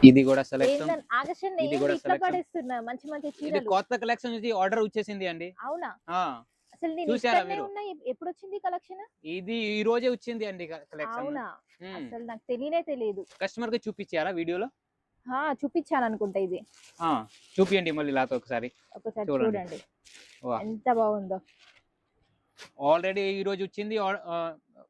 ఇది కూడా సెలెక్షన్. ఏందని ఆగస్టుని ఇది ఏంది కూడా ఇట్లా సెలెక్షన్. పడేస్తున్నా మంచి మంచి ఇది చీరలు. కొత్త కలెక్షన్ నుంచి ఆర్డర్ వచ్చేసింది అండి. అవునా? ఆ! అసలు నేను చూసారా ఇక్కడనే మీరు? ఉన్నా. ఎప్పుడొచ్చింది ఈ కలెక్షన్? ఇది ఈ రోజే వచ్చింది అండి కలెక్షన్. అవునా? హ్మ్. అసలు నాకు తెలియనే తెలీదు. కస్టమర్‌కి చూపించారా వీడియోలో? ఆ! చూపించాననుకుంటా ఇది. ఆ! చూపియండి మళ్ళీ నాతో ఒకసారి. ఒకసారి చూడండి. చూడండి. వాహ్! ఎంత బాగుందో. ఆల్రెడీ ఈ రోజు వచ్చింది.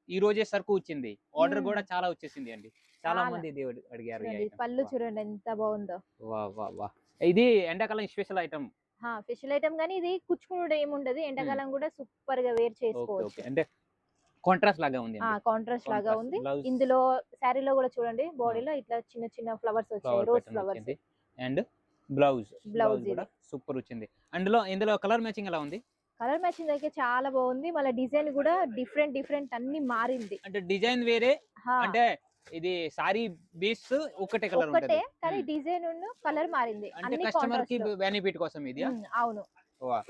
ఈ రోజే సరుకు వచ్చింది. ఆర్డర్ హ్మ్. కూడా చాలా వచ్చేసింది అండి. చాలా చాలా. మంది ఇది అడిగారు ఈ చూడండి ఐటెమ్. పళ్ళు వాహ్! చూడండి ఎంత బాగుందో. వాహ్! వాహ్! వాహ్! ఇది ఎండాకాలం స్పెషల్ ఐటెమ్. స్పెషల్ ఐటెమ్ గానీ ఇది కుచ్చుకునుడు ఏముండదు. హ్మ్. ఎండాకాలం గూడా సూపర్‌గా వేర్ ఓకే. చేసుకోవచ్చు. ఓకే. అంటే కాంట్రాస్ట్ లాగా ఉంది అండి. కాంట్రాస్ట్ లాగా కాంట్రాస్ట్ ఉంది. బ్లౌజ్. ఇందులో శారీలో గూడా చూడండి ఆ! బాడీలో ఇట్లా చిన్న చిన్న ఫ్లవర్స్ వచ్చాయి. Flower rose pattern flowers. వచ్చింది. And blouse. బ్లౌజ్ బ్లౌజ్ కూడా ఇది. సూపర్ వచ్చింది. ఇందులో కలర్ మ్యాచింగ్ ఎలా ఉంది? కలర్ మ్యాచింగ్ అయితే చాలా బాగుంది. మళ్ళా డిజైన్ గూడా డిఫరెంట్ డిఫరెంట్ అన్ని మారింది. అంటే డిజైన్ వేరే. ఆ! అంటే ఇది సారీ బేస్ ఒకటే కలర్ ఒక్కటే ఉంటది. కానీ హ్మ్. డిజైనును కలర్ మారింది. అంటే అన్ని కస్టమర్‌కి కాంట్రాస్ట్‌లో. బెనిఫిట్ కోసం ఇదియా? అవును. వాహ్!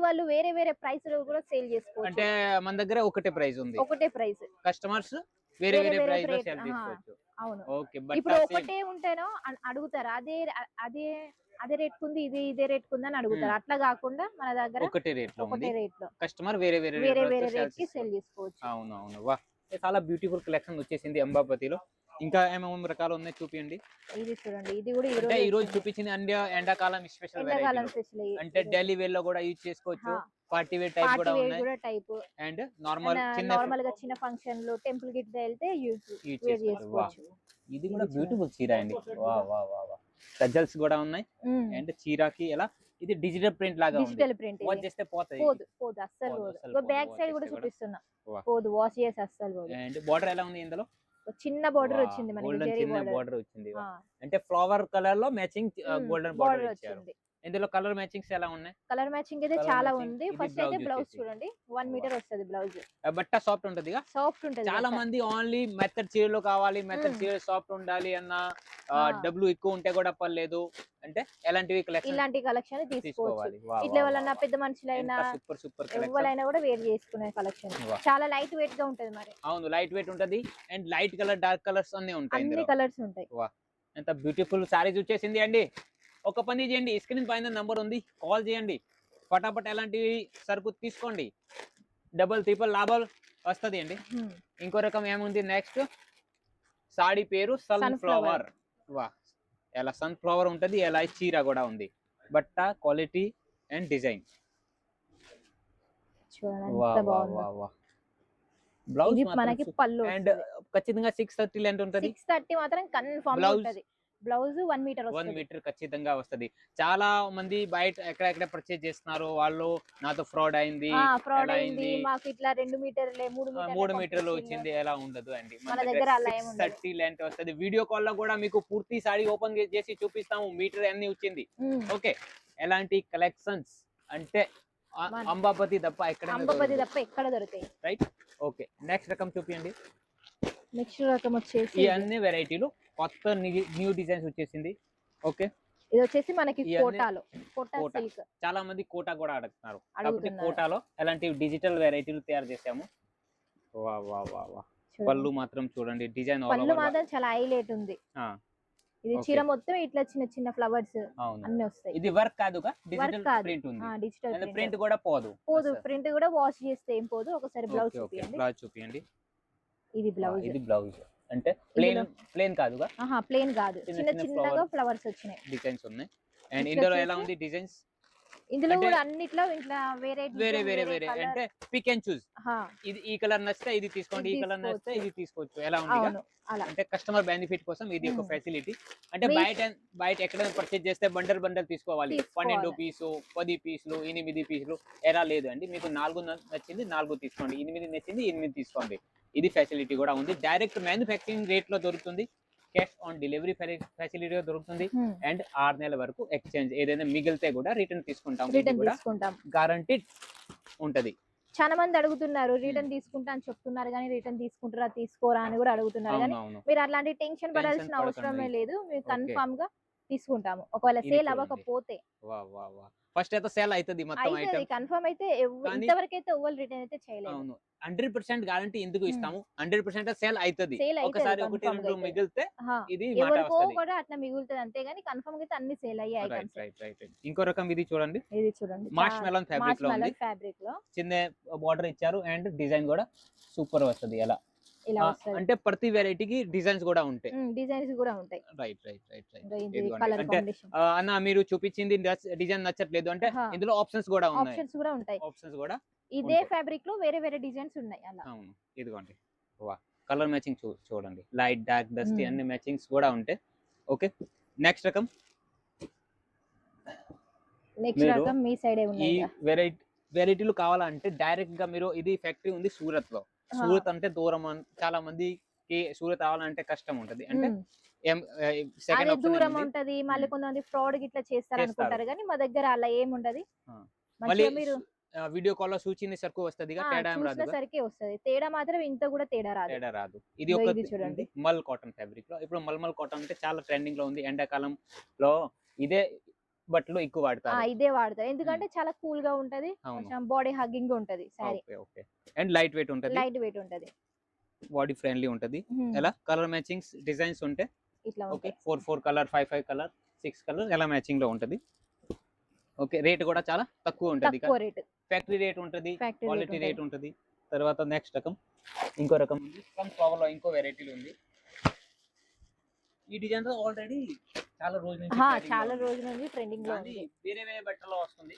వాళ్ళు వేరే వేరే ప్రైస్‌లో గూడా సేల్ చేసుకోవచ్చు. అంటే మన దగ్గర ఒకటే ప్రైస్ ఉంది. ఒకటే ప్రైస్. కస్టమర్స్ వేరే వేరే వేరే వేరే ప్రైస్‌లో రేట్. సేల్ చేసుకోవచ్చు. అవును. ఓకే. బట్ట ఇప్పుడు సేమ్. ఒకటే ఉంటేనో అడుగుతారు. అదే అదే రేట్‌కుంది, ఇదే రేట్‌కుందని హ్మ్. అడుగుతారు. అట్లా గాకుండా మన దగ్గర ఒకటే రేట్‌లో ఉంది. ఒకటే రేట్‌లో కస్టమర్ వేరే వేరే వేరే రేట్‌లతో వేరే సేల్ రేట్‌కి చేసుకో. సేల్ చేసుకోవచ్చు. అవునవును. వాహ్! చాలా బ్యూటిఫుల్ కలెక్షన్ వచ్చేసింది అంబాపతిలో. ఇంకా ఏమేమి రకాలు ఉన్నాయో చూపియండి. ఇది చూడండి. ఇది గూడా ఈ అంటే రోజే ఈ రోజు వచ్చింది. చూపించింది ఎండాకాలం స్పెషల్ ఎండాకాలం వెరైటీలు. స్పెషల్ అంటే ఈరోజు. డైలీ వేర్‌లో కూడా యూజ్ చేసుకోవచ్చు. ఆ! పార్టీ వేర్ టైప్ పార్టీ కూడా వేర్ ఉన్నాయి. గూడా టైపు. అండ్ నార్మల్ ఏమన్నా చిన్న నార్మల్‌గా చిన్న ఫంక్షన్‌లు, టెంపుల్ గిట్లా ఎళ్తే యూజ్ వేర్ చేసుకోవచ్చు. వాహ్! చేసుకోవచ్చు. ఇది కూడా ఇది చూడండి. బ్యూటిఫుల్ చీర అండి. వాహ్! వాహ్! వాహ్! వాహ్! గజల్స్ కూడా ఉన్నాయి. హ్మ్. అండ్ చీరకి ఎలా ఇది డిజిటల్ ప్రింట్ లాగా ఉంది. డిజిటల్ ప్రింట్ ఇది. వాష్ చేస్తే పోతది. పోదు. అస్సలు పోదు. అస్సలు ఇగో పోదు. బ్యాక్ వాష్ సైడ్ గూడా చేస్తే కూడా. చూపిస్తున్నా. వాహ్! పోదు. వాష్ చేసి అస్సలు పోదు. అండ్ బోర్డర్ ఎలా ఉంది ఇందులో? ఒక చిన్న బోర్డర్ వాహ్! వచ్చింది మనకి గోల్డెన్ జరీ చిన్న బోర్డర్. బోర్డర్ వచ్చింది. ఆ! వాహ్! అంటే ఫ్లవర్ కలర్ లో మ్యాచింగ్ గోల్డెన్ బోర్డర్ బోర్డర్ ఇచ్చారు. వచ్చింది. ఇందులో కలర్ మ్యాచింగ్స్ ఎలా ఉన్నాయి? కలర్ మ్యాచింగ్ అయితే కలర్ చాలా మ్యాచింగ్ ఉంది. ఇది ఫస్ట్ అయితే బ్లౌజ్ బ్లౌజ్ వచ్చేసి. చూడండి. 1 వాహ్! మీటర్ వస్తది బ్లౌజ్. బట్ట సాఫ్ట్ ఉంటదిగా? సాఫ్ట్ ఉంటది చాలా బట్ట. మంది ఓన్లీ మెత్తడ్ చీరలు కావాలి, మెత్తడ్ హ్మ్. చీరలు సాఫ్ట్ ఉండాలి అన్న ఆ! డబ్బులు ఎక్కువ ఉంటే కూడా పర్లేదు. అంటే ఎలాంటివి కలెక్షన్ ఇలాంటి కలెక్షన్ తీసుకోవచ్చు. తీసుకోవాలి. వాహ్! ఇట్లా వాహ్! వాహ్! ఎవలన్నా వాహ్! పెద్ద మనుషులైనా, ఎంత సూపర్ సూపర్ కలెక్షన్. ఎవ్వలైనా కూడా వేర్ చేసుకునే కలెక్షన్. వాహ్! చాలా లైట్ వెయిట్ గా ఉంటది మరి. అవును. లైట్ వెయిట్ ఉంటది. And light colour, dark colours అన్నీ ఉంటాయి అన్ని ఇందులో. కలర్స్ ఉంటాయి. వాహ్! ఎంత బ్యూటిఫుల్ సారీస్ వచ్చేసింది అండి. ఒక పని చేయండి. స్క్రీన్ పైన నంబర్ ఉంది. కాల్ చేయండి. ఫటాఫట్ ఎలాంటివి సరుకు తీసుకోండి. డబుల్, ట్రిపుల్ లాభాలు వస్తది అండి. హ్మ్. ఇంకో రకం ఏముంది నెక్స్ట్? సాడీ పేరు సన్‌ఫ్లవర్. సన్‌ఫ్లవర్. వాహ్! ఎలా సన్‌ఫ్లవర్ ఉంటది. ఎలా చీర కూడా ఉంది. బట్ట క్వాలిటీ అండ్ డిజైన్. చూడండి ఎంత వాహ్! వాహ్! బాగుందో. వాహ్! వాహ్! బ్లౌజ్ ఇది మాత్రం మనకి పళ్ళు అండ్ వస్తది. ఖచ్చితంగా 630 లెంత్ ఉంటది. 630 మాత్రం కన్ఫర్మ్‌గా బ్లౌజ్ ఉంటది. బ్లౌజ్ 1 మీటర్ 1 వస్తది. మీటర్ ఖచ్చితంగా వస్తది. చాలా మంది బయట ఎక్కడెక్కడ పర్చేజ్ చేస్తున్నారు. వాళ్ళు నాతో ఫ్రాడ్ అయింది. ఫ్రాడ్ ఎలా అయింది. అయింది? మాకు ఇట్లా 2 మీటర్లే, 3 మీటర్లే 3 మీటర్లు పంపించిల్లు. వచ్చింది. ఎలా ఉండదు అండి. మన మన దగ్గర దగ్గర అలా ఏమి ఉండదు. 630 లెంత్ వస్తది. వీడియో కాల్‌లో కూడా మీకు పూర్తి సారీ ఓపెన్ చేసి చూపిస్తాము. మీటర్ ఎన్ని వచ్చింది. హ్మ్. ఓకే. ఎలాంటి కలెక్షన్స్ అంటే మన అంబాపతి తప్ప ఎక్కడైనా అంబపది దొరకదు. తప్ప ఎక్కడ దొరకాయి. రైట్? ఓకే. నెక్స్ట్ రకం చూపియండి. నెక్స్ట్ రకం వచ్చేసి ఈ ఇది. అన్ని వెరైటీలు కొత్త న్యూ డిజైన్స్ వచ్చేసింది. ఓకే. ఇదొచ్చేసి మనకి ఇయన్నీ కోటాలో. కోటా కోట. సిల్క్ చాలా మంది కోట కూడా అడుగుతున్నారు. కాబట్టి అడుగుతున్నారు. కోటాలో ఎలాంటి డిజిటల్ వెరైటీలు తయారు చేసాము. వాహ్! వాహ్! వాహ్! వాహ్! చూడండి. పళ్ళు మాత్రం చూడండి. డిజైన్ ఆల్ పళ్ళు ఓవర్ మాత్రం చాలా హైలైట్ ఉంది. ఆ! ఇది ఓకే. చీర మొత్తం ఇట్లా చిన్న చిన్న ఫ్లవర్స్ అవును. అన్నీ వస్తాయి. ఇది వర్క్ కాదుగా వర్క్ డిజిటల్ కాదు. ప్రింట్ ఉంది. Digital and print. ప్రింట్ కూడా పోదు. పోదు. అస్సలు. ప్రింట్ కూడా వాష్ చేస్తే ఏం పోదు. ఒకసారి బ్లౌజ్ ఓకే. ఓకే. చూపియండి. బ్లౌజ్ చూపియండి. ఇది బ్లౌజ్. ఇది బ్లౌజ్. అంటే ఇందులో ప్లెయిన్ కాదుగా. ప్లెయిన్ కాదు. చిన్న చిన్న చిన్న చిన్నగా ఫ్లవర్ ఫ్లవర్స్ వచ్చినాయి. డిజైన్స్ ఉన్నాయి. అండ్ నెక్స్ట్ ఇందులో ఎలా వచ్చేసి ఉంది డిజైన్స్? ఇందులో అంటే కూడా అన్నిట్లో ఇట్లా వేరే వేరే డిజైన్, వేరే వేరే వేరే కలర్. అంటే పిక్ అండ్ చూస్. ఆహా! ఇది ఈ కలర్ నచ్చితే ఇది తీసుకోండి. ఇది ఈ కలర్ నచ్చితే తీసుకోవచ్చు. ఇది తీసుకోవచ్చు. ఎలా ఉందిగా. అవును. అలా. అంటే కస్టమర్ బెనిఫిట్ కోసం ఇది ఒక హ్మ్. ఫెసిలిటీ. అంటే మీ బయట ఎక్కడైనా పర్చేజ్ చేస్తే బండల్ తీసుకోవాలి. 12 తీసుకోవాలి. పీసు, 10 పీసులు, 8 పీసులు ఎలా లేదు అండి. మీకు 4 నచ్చింది 4 తీసుకోండి. 8 నచ్చింది 8 తీసుకోండి. ఇది ఫెసిలిటీ కూడా ఉంది. డైరెక్ట్ మ్యానుఫ్యాక్చరింగ్ రేట్‌లో దొరుకుతుంది. క్యాష్ ఆన్ డెలివరీ ఫెసిలిటీ దొరుకుతుంది. హ్మ్. అండ్ 6 నెలల వరకు ఎక్స్‌చేంజ్ ఏదైనా మిగిలితే కూడా రిటర్న్ తీసుకుంటాం. ఇది రిటర్న్ కూడా తీసుకుంటాం. గ్యారంటీడ్ ఉంటది. చాలా మంది అడుగుతున్నారు. హ్మ్. రిటర్న్ తీసుకుంటా అని చెప్తున్నారు గానీ, రిటర్న్ తీసుకుంటారా? తీసుకోరా? అని కూడా అడుగుతున్నారు గానీ, అవునవును. మీరు అట్లాంటి టెన్షన్ టెన్షన్ పడాల్సిన పడకండి. అవసరమే లేదు. మేము ఓకే. కన్ఫర్మ్‌గా తీసుకుంటాము. ఒకవేళ ఇది సేల్ చూడండి. అవ్వకపోతే. వాహ్! వాహ్! వాహ్! ఫస్ట్ అయితే సేల్ అవుతుంది మొత్తం అయితే ఐటమ్. కన్ఫర్మ్ అయితే కానీ ఇంతవరకు అయితే ఎవరు రిటర్న్ అయితే చేయలేదు. అవును 100% గ్యారంటీ ఎందుకు ఇస్తాము, 100% సేల్ అవుతుంది. సేల్ అయితే ఒకసారి ఒకటి కన్ఫర్మ్ రెండు మిగిలితే ఇది మాట ఎవరికో వస్తది. కూడా అట్లా మిగులుతుంది అంతే గానీ కన్ఫర్మ్ అయితే అన్ని సేల్ అయ్యే రైట్ ఐటమ్స్. Right right. ఇంకో రకం ఇది చూడండి, ఇది చూడండి మార్ష్ మెలన్ ఫ్యాబ్రిక్ లో ఉంది. ఫ్యాబ్రిక్ లో చిన్న బార్డర్ ఇచ్చారు అండ్ డిజైన్ కూడా సూపర్ వస్తది. ఎలా ఇలా వస్తది. అంటే ప్రతి వెరైటీకి డిజైన్స్ కూడా ఉంటాయి. డిజైన్స్ కూడా ఉంటాయి. Right right right right. ఇది ఇదిగోండి. కలర్ అంటే కాంబినేషన్. అన్న మీరు చూపించింది డిజైన్ నచ్చట్లేదు అంటే ఇందులో ఆప్షన్స్ కూడా ఉన్నాయి. ఆప్షన్స్ కూడా ఉంటాయి. ఆప్షన్స్ కూడా ఇదే ఫ్యాబ్రిక్ లో వేరే వేరే డిజైన్స్ ఉన్నాయి అలా. అవును ఇదిగోండి. వా కలర్ మ్యాచింగ్ చూడండి, లైట్ డార్క్ డస్టీ అన్ని మ్యాచింగ్స్ కూడా ఉంటాయి. ఓకే నెక్స్ట్ రకం. నెక్స్ట్ రకం మీ సైడ్ ఏ ఉన్నాయి. ఈ వెరైటీలు కావాలంటే డైరెక్ట్ గా మీరు, ఇది ఫ్యాక్టరీ ఉంది సూరత్ లో. సూరత్ అంటే దూరం, చాలా మందికి సూరత్ రావాలంటే కష్టం ఉంటది. అంటే అదే దూరం ఉంటది, మళ్ళీ కొంతమంది ఫ్రాడ్ గిట్లా చేస్తారు అనుకుంటారు కానీ మా దగ్గర అలా ఏం ఉండదు. మళ్ళీ మీరు వీడియో కాల్ లో సూచన సరుకు వస్తది, తేడా ఏం రాదు. సరికి వస్తది, తేడా మాత్రం ఇంత కూడా తేడా రాదు. ఇది ఒక చూడండి మల్ కాటన్ ఫ్యాబ్రిక్ లో. ఇప్పుడు మల్మల్ కాటన్ అంటే చాలా ట్రెండింగ్ లో ఉంది. ఎండాకాలంలో ఇదే బట్టలు ఎక్కువ వాడతారు. ఇదే వాడతారు ఎందుకంటే చాలా కూల్ గా ఉంటది, కొంచెం బాడీ హగ్గింగ్ ఉంటది sorry. Okay and light weight ఉంటది, బాడీ ఫ్రెండ్లీ ఉంటది. ఎలా కలర్ మ్యాచింగ్స్ డిజైన్స్ ఉంటాయి ఇట్లా. ఓకే 4 కలర్ 5 కలర్ 6 కలర్ ఎలా మ్యాచింగ్ లో ఉంటది. ఓకే రేట్ కూడా చాలా తక్కువ ఉంటది. ఫ్యాక్టరీ రేట్ ఉంటది, క్వాలిటీ రేట్ ఉంటది. తర్వాత నెక్స్ట్ రకం, ఇంకో రకం ఉంది సన్ ఫ్లవర్ లో. ఇంకో వెరైటీలు ఉంది. ఈ డిజైన్ ఆల్రెడీ చాలా రోజుల నుంచి ట్రెండింగ్ లో ఉంది. వేరే వేరే బట్టలో వస్తుంది.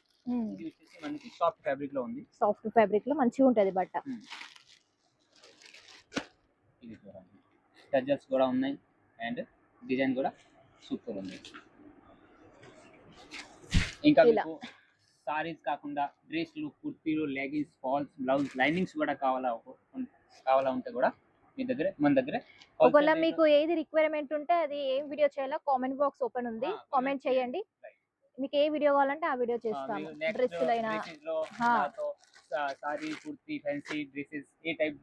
ఇది వచ్చేసి మనకి సాఫ్ట్ ఫ్యాబ్రిక్ లో ఉంది. సాఫ్ట్ ఫ్యాబ్రిక్ లో మంచిగా ఉంటది బట్ట. ఇది చూడండి, టజల్స్ కూడా ఉన్నాయి అండ్ డిజైన్ కూడా సూపర్ ఉంది. ఇంకా మీకు సారీస్ కాకుండా డ్రెస్లు, కుర్తీలు, లెగిన్స్, ఫాల్స్, బ్లౌజ్, లైనింగ్స్ కూడా కావాలా ఉంటే కూడా మన దగ్గర ఒకవేళ మీకు ఏది రిక్వైర్మెంట్ ఉంటే అది ఏం వీడియో చేయాలో కామెంట్ బాక్స్ ఓపెన్ ఉంది, కామెంట్ చేయండి. మీకు ఏ వీడియో కావాలంటే ఆ వీడియో చేస్తాము. డ్రెస్సులైనా సారీ, కుర్తీ, ఫ్యాన్సీ డ్రెస్సెస్ ఏ టైప్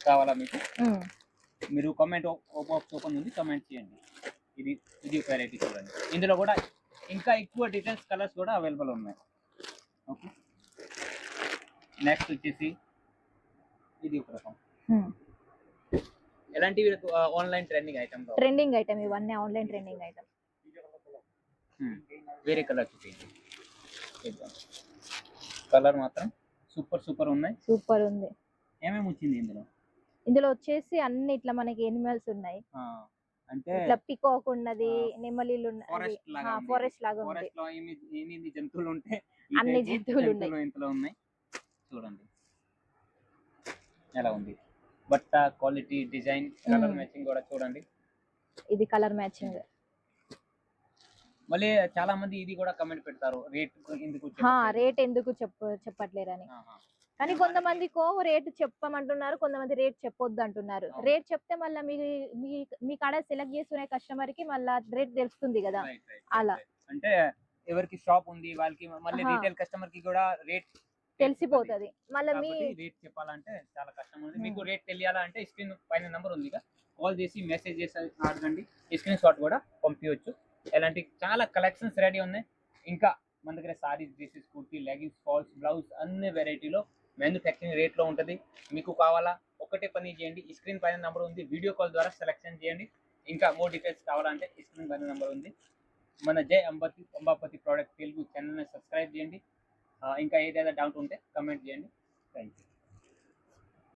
కావాలా మీకు, మీరు కామెంట్ బాక్స్ ఓపెన్ ఉంది, కామెంట్ చేయండి. ఇది వెరైటీ చూడండి. ఇందులో కూడా ఇంకా ఎక్కువ డిజైన్స్, కలర్స్ కూడా అవైలబుల్ ఉన్నాయి. ఓకే నెక్స్ట్ వచ్చేసి ఇది ఒక రకం. ఎలాంటివి ఆన్లైన్ ట్రెండింగ్ ఐటమ్ ఇవన్నీ ఆన్లైన్ ట్రెండింగ్ ఐటమ్. వేరే కలర్ చూపించండి. కలర్ మాత్రం సూపర్ ఉన్నాయి. సూపర్ ఉంది. ఏమేమి వచ్చింది ఇందులో వచ్చేసి అన్ని ఇట్లా మనకి ఎనిమల్స్ ఉన్నాయి. అంటే ఇట్లా పికాక్ ఉన్నది, నెమలిలు ఉన్నాయి, ఫారెస్ట్ లాగా ఉంది. ఫారెస్ట్ లో ఎన్ని జంతువులు ఉంటే అన్ని జంతువులు ఇంతలో ఉన్నాయి. చూడండి ఎలా ఉంది బట్ట, క్వాలిటీ, డిజైన్, కలర్ మ్యాచింగ్ కూడా చూడండి. ఇది కలర్ మ్యాచింగ్. మళ్ళీ చాలా మంది ఇది కూడా కమెంట్ పెడతారు, రేట్ ఎందుకు చెప్పట్లేరని. కానీ కొంతమంది రేట్ చెప్పమంటున్నారు, కొంతమంది రేట్ చెప్పొద్దు అంటున్నారు. రేట్ చెప్తే మళ్ళీ మీ కాడ సెలెక్ట్ చేసుకునే కస్టమర్ కి మళ్ళీ రేట్ తెలుస్తుంది కదా. అలా అంటే ఎవరికి షాప్ ఉంది వాళ్ళకి, మళ్ళీ రీటైల్ కస్టమర్ కి కూడా రేట్ తెలిసిపోతుంది. మళ్ళీ మీ రేట్ చెప్పాలంటే చాలా కష్టం ఉంది. మీకు రేట్ తెలియాలంటే స్క్రీన్ పైన నెంబర్ ఉంది, కాల్ చేసి మెసేజ్ చేసి అడగండి. స్క్రీన్ షాట్ కూడా పంపించవచ్చు. ఎలాంటి చాలా కలెక్షన్స్ రెడీ ఉన్నాయి. ఇంకా మన దగ్గర sarees, dresses, kurti, leggings, falls, blouse అన్ని వెరైటీలో మ్యానుఫ్యాక్చరింగ్ రేట్లో ఉంటుంది. మీకు కావాలా ఒకటే పని చేయండి, ఈ స్క్రీన్ పైన నెంబర్ ఉంది, వీడియో కాల్ ద్వారా సెలెక్షన్ చేయండి. ఇంకా మోర్ డీటెయిల్స్ కావాలంటే ఈ స్క్రీన్ పైన నెంబర్ ఉంది. మన జై అంబాపతి ప్రోడక్ట్ తెలుగు ఛానల్ని సబ్స్క్రైబ్ చేయండి. ఇంకా ఏదైనా డౌట్ ఉంటే కమెంట్ చేయండి. Thank you.